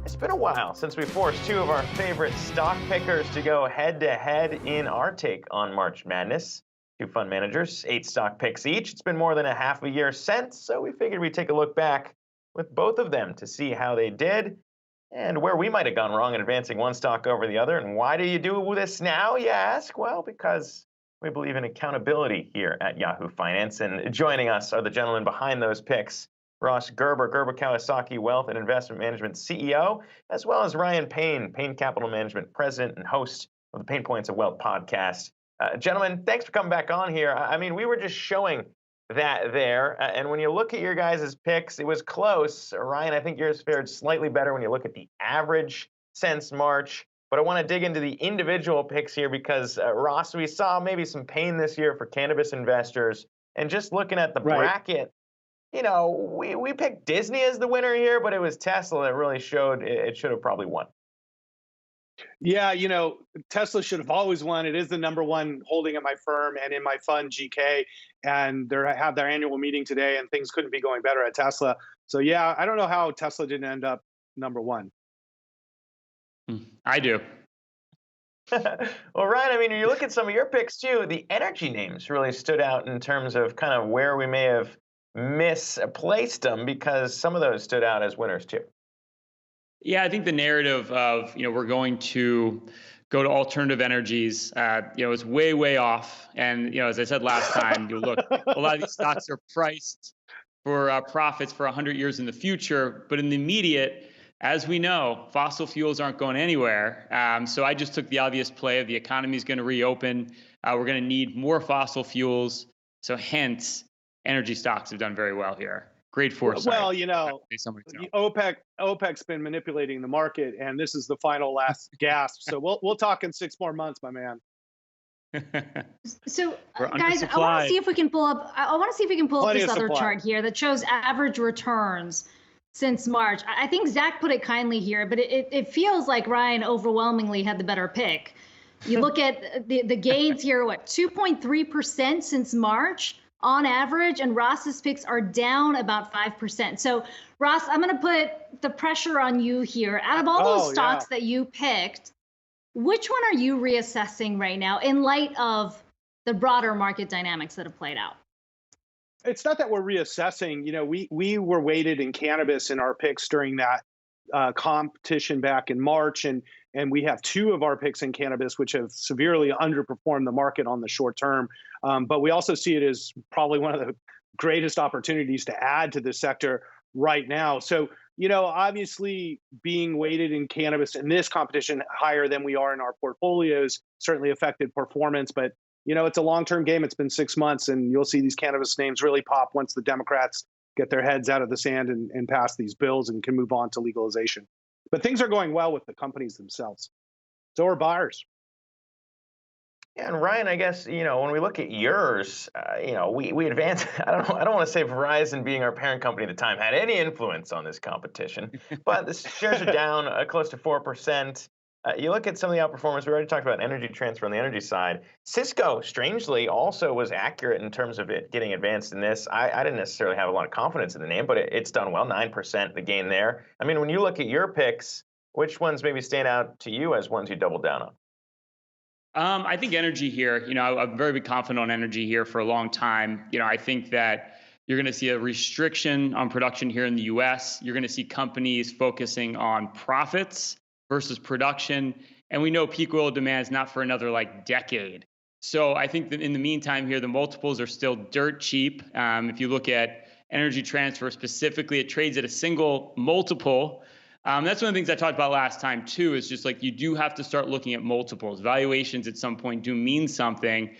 It's been a while since we forced two of our favorite stock pickers to go head-to-head in our take on March Madness. Two fund managers, 8 stock picks each. It's been more than a half a year since, so we figured we'd take a look back with both of them to see how they did and where we might have gone wrong in advancing one stock over the other. And why do you do this now, you ask? Well, because we believe in accountability here at Yahoo Finance. And joining us are the gentlemen behind those picks. Ross Gerber, Gerber Kawasaki Wealth and Investment Management CEO, as well as Ryan Payne, Payne Capital Management President and host of the Pain Points of Wealth podcast. Gentlemen, thanks for coming back on here. I mean, we were just showing that there, and when you look at your guys' picks, it was close. Ryan, I think yours fared slightly better when you look at the average since March. But I want to dig into the individual picks here because, Ross, we saw maybe some pain this year for cannabis investors. And just looking at the bracket, you know, we picked Disney as the winner here, but it was Tesla that really showed it should have probably won. Yeah, you know, Tesla should have always won. It is the number one holding at my firm and in my fund, GK. And they have their annual meeting today, and things couldn't be going better at Tesla. So, yeah, I don't know how Tesla didn't end up number one. I do. Well, Ryan, I mean, when you look at some of your picks, too, the energy names really stood out in terms of kind of where we may have misplaced them because some of those stood out as winners too. Yeah, I think the narrative of, we're going to go to alternative energies, is way, way off. And, as I said last time, you look, a lot of these stocks are priced for profits for 100 years in the future. But in the immediate, as we know, fossil fuels aren't going anywhere. So I just took the obvious play of the economy is going to reopen. We're going to need more fossil fuels. So hence, energy stocks have done very well here. Great foresight. Well, OPEC's been manipulating the market, and this is the last gasp. So we'll talk in 6 more months, my man. So, guys, I want to see if we can pull up. This other chart here that shows average returns since March. I think Zach put it kindly here, but it feels like Ryan overwhelmingly had the better pick. You look at the gains here, 2.3% since March on average, and Ross's picks are down about 5%. So, Ross, I'm going to put the pressure on you here. Out of all those stocks that you picked, which one are you reassessing right now in light of the broader market dynamics that have played out? It's not that we're reassessing. We were weighted in cannabis in our picks during that competition back in March, and we have 2 of our picks in cannabis which have severely underperformed the market on the short term. But we also see it as probably one of the greatest opportunities to add to this sector right now. So, obviously being weighted in cannabis in this competition higher than we are in our portfolios certainly affected performance. But, it's a long-term game. It's been 6 months, and you'll see these cannabis names really pop once the Democrats get their heads out of the sand and pass these bills and can move on to legalization. But things are going well with the companies themselves. So are buyers. Yeah, and Ryan, I guess, when we look at yours, we advance. I don't want to say Verizon being our parent company at the time had any influence on this competition, but the shares are down close to 4%. You look at some of the outperformance. We already talked about energy transfer on the energy side. Cisco, strangely, also was accurate in terms of it getting advanced in this. I didn't necessarily have a lot of confidence in the name, but it's done well, 9% the gain there. I mean, when you look at your picks, which ones maybe stand out to you as ones you doubled down on? I think energy here, I'm very confident on energy here for a long time. I think that you're going to see a restriction on production here in the US. You're going to see companies focusing on profits versus production. And we know peak oil demand is not for another decade. So I think that in the meantime here, the multiples are still dirt cheap. If you look at energy transfer specifically, it trades at a single multiple. That's one of the things I talked about last time too, is just you do have to start looking at multiples. Valuations at some point do mean something.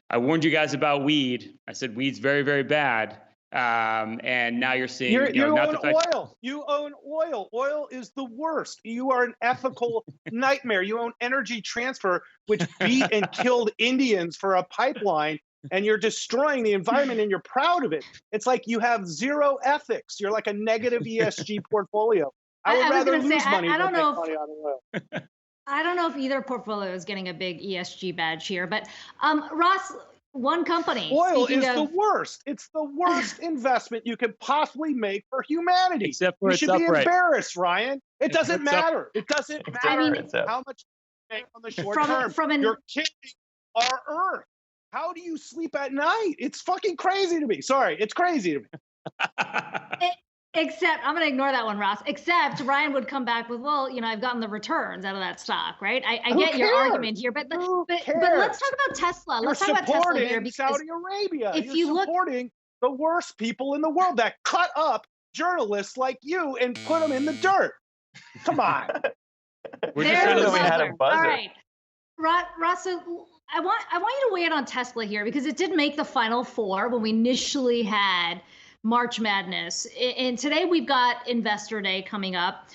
I warned you guys about weed. I said weed's very, very bad. And now you're seeing, you own oil. You own oil. Oil is the worst. You are an ethical nightmare. You own Energy Transfer, which beat and killed Indians for a pipeline, and you're destroying the environment and you're proud of it. It's like you have zero ethics. You're like a negative ESG portfolio. I would rather lose money than make money on oil. I don't know if either portfolio is getting a big ESG badge here, but Ross, one company. Oil is the worst. It's the worst investment you could possibly make for humanity. Except for you should be embarrassed, Ryan. It doesn't matter. It doesn't matter how much you make on the short term. You're killing our Earth. How do you sleep at night? It's fucking crazy to me. Sorry, it's crazy to me. Except, I'm going to ignore that one, Ross. Except Ryan would come back with, well, I've gotten the returns out of that stock, right? I get your argument here, but let's talk about Tesla. Let's talk about Tesla here, because Saudi Arabia. If you're supporting the worst people in the world that cut up journalists like you and put them in the dirt. Come on. We're just trying to had a buzzer. All right, Ross. So I want you to weigh in on Tesla here, because it did make the Final Four when we initially had March Madness. And today we've got Investor Day coming up.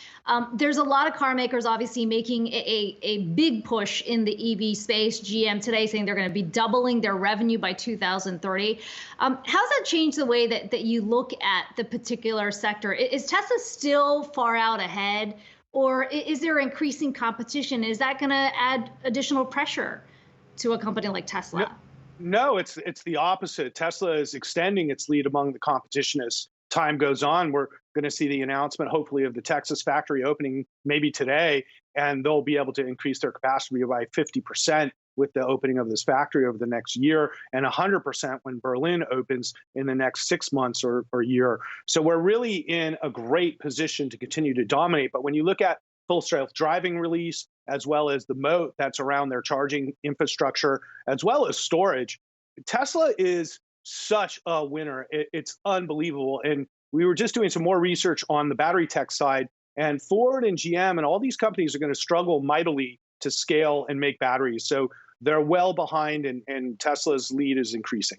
There's a lot of car makers obviously making a big push in the EV space. GM today saying they're going to be doubling their revenue by 2030. How's that changed the way that you look at the particular sector? Is Tesla still far out ahead, or is there increasing competition? Is that going to add additional pressure to a company like Tesla? No, it's the opposite. Tesla is extending its lead among the competition as time goes on. We're going to see the announcement, hopefully, of the Texas factory opening maybe today, and they'll be able to increase their capacity by 50% with the opening of this factory over the next year, and 100% when Berlin opens in the next 6 months or year. So we're really in a great position to continue to dominate. But when you look at full self-driving release, as well as the moat that's around their charging infrastructure, as well as storage, Tesla is such a winner. It's unbelievable. And we were just doing some more research on the battery tech side, and Ford and GM and all these companies are going to struggle mightily to scale and make batteries. So they're well behind, and Tesla's lead is increasing.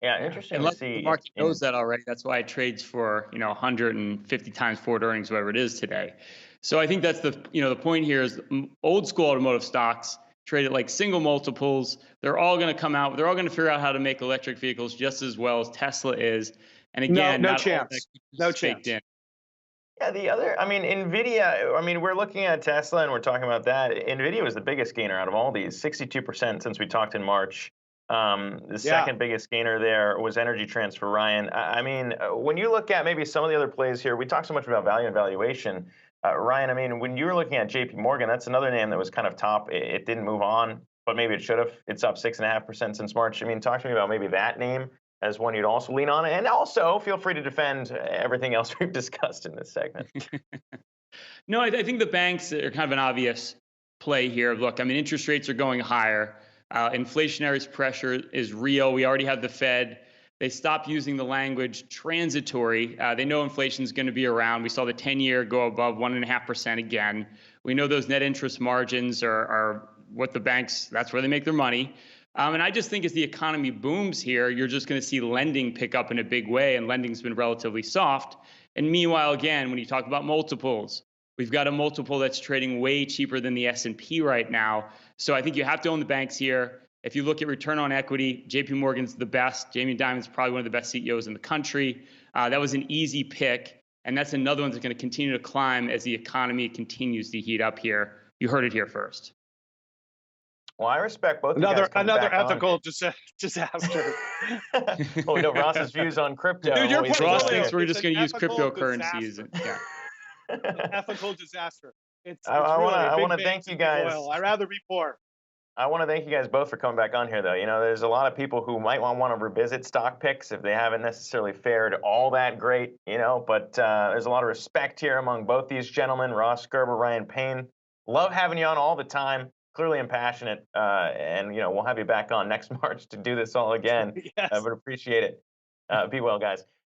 Yeah, interesting and to see. The market knows that already. That's why it trades for 150 times forward earnings, whatever it is today. So I think that's the point here is old school automotive stocks trade at like single multiples. They're all going to come out. They're all going to figure out how to make electric vehicles just as well as Tesla is. And again, no chance. No chance. Yeah, NVIDIA, we're looking at Tesla and we're talking about that. NVIDIA was the biggest gainer out of all these, 62% since we talked in March. The second biggest gainer there was Energy Transfer, Ryan. When you look at maybe some of the other plays here, we talk so much about value and valuation. Ryan, when you were looking at JP Morgan, that's another name that was kind of top. It didn't move on, but maybe it should have. It's up 6.5% since March. Talk to me about maybe that name as one you'd also lean on. And also feel free to defend everything else we've discussed in this segment. No, I think the banks are kind of an obvious play here. Look, interest rates are going higher. Inflationary pressure is real. We already have the Fed. They stopped using the language transitory. They know inflation is going to be around. We saw the 10-year go above 1.5% again. We know those net interest margins are what the banks, that's where they make their money. And I just think as the economy booms here, you're just going to see lending pick up in a big way, and lending's been relatively soft. And meanwhile, again, when you talk about multiples, we've got a multiple that's trading way cheaper than the S&P right now. So I think you have to own the banks here. If you look at return on equity, JP Morgan's the best. Jamie Dimon's probably one of the best CEOs in the country. That was an easy pick. And that's another one that's going to continue to climb as the economy continues to heat up here. You heard it here first. Well, I respect both. Another ethical disaster. Oh, no, Ross's views on crypto. Dude, Ross thinks we're just going to use cryptocurrencies. Ethical disaster. I want to thank you guys. I'd rather be poor. I want to thank you guys both for coming back on here, though. There's a lot of people who might want to revisit stock picks if they haven't necessarily fared all that great, but there's a lot of respect here among both these gentlemen, Ross Gerber, Ryan Payne. Love having you on all the time. Clearly and passionate, and we'll have you back on next March to do this all again. Yes. But appreciate it. Be well, guys.